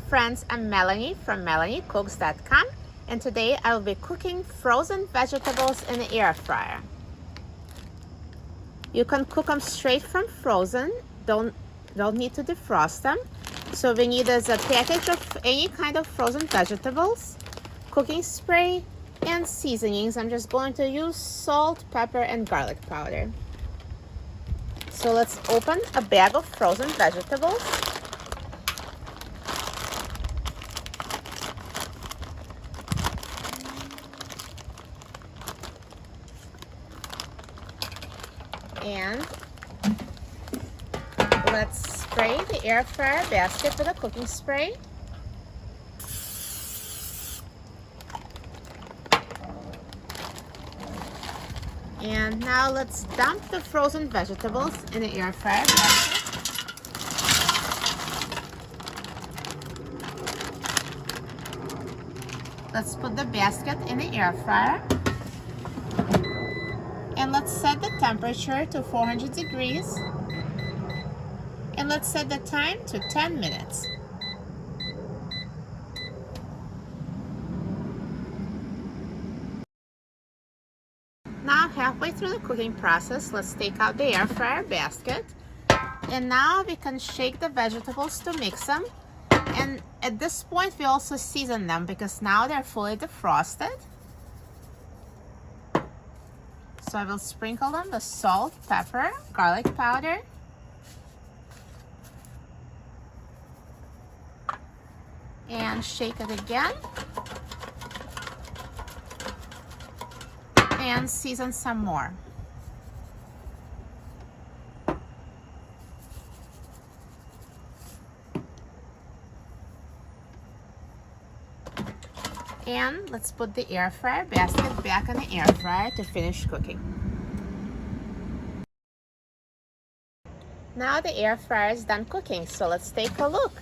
friends, I'm Melanie from MelanieCooks.com, and today I'll be cooking frozen vegetables in the air fryer. You can cook them straight from frozen, don't need to defrost them. So we need is a package of any kind of frozen vegetables, cooking spray, and seasonings. I'm just going to use salt, pepper, and garlic powder. So let's open a bag of frozen vegetables. And let's spray the air fryer basket with a cooking spray. And now let's dump the frozen vegetables in the air fryer basket. Let's put the basket in the air fryer. And let's set the temperature to 400 degrees. And let's set the time to 10 minutes. Now, halfway through the cooking process, let's take out the air fryer basket. And now we can shake the vegetables to mix them. And at this point, we also season them because now they're fully defrosted. So I will sprinkle them with salt, pepper, garlic powder, and shake it again. And season some more. And let's put the air fryer basket back in the air fryer to finish cooking. Now the air fryer is done cooking, so let's take a look.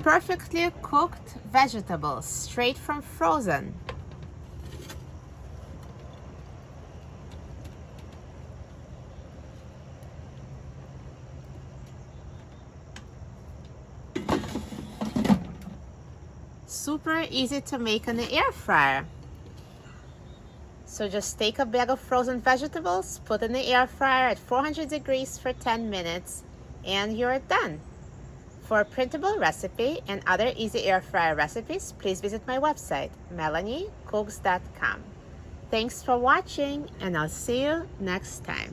Perfectly cooked vegetables straight from frozen. Super easy to make in the air fryer. So just take a bag of frozen vegetables, put in the air fryer at 400 degrees for 10 minutes, and you're done. For a printable recipe and other easy air fryer recipes, please visit my website, MelanieCooks.com. Thanks for watching, and I'll see you next time.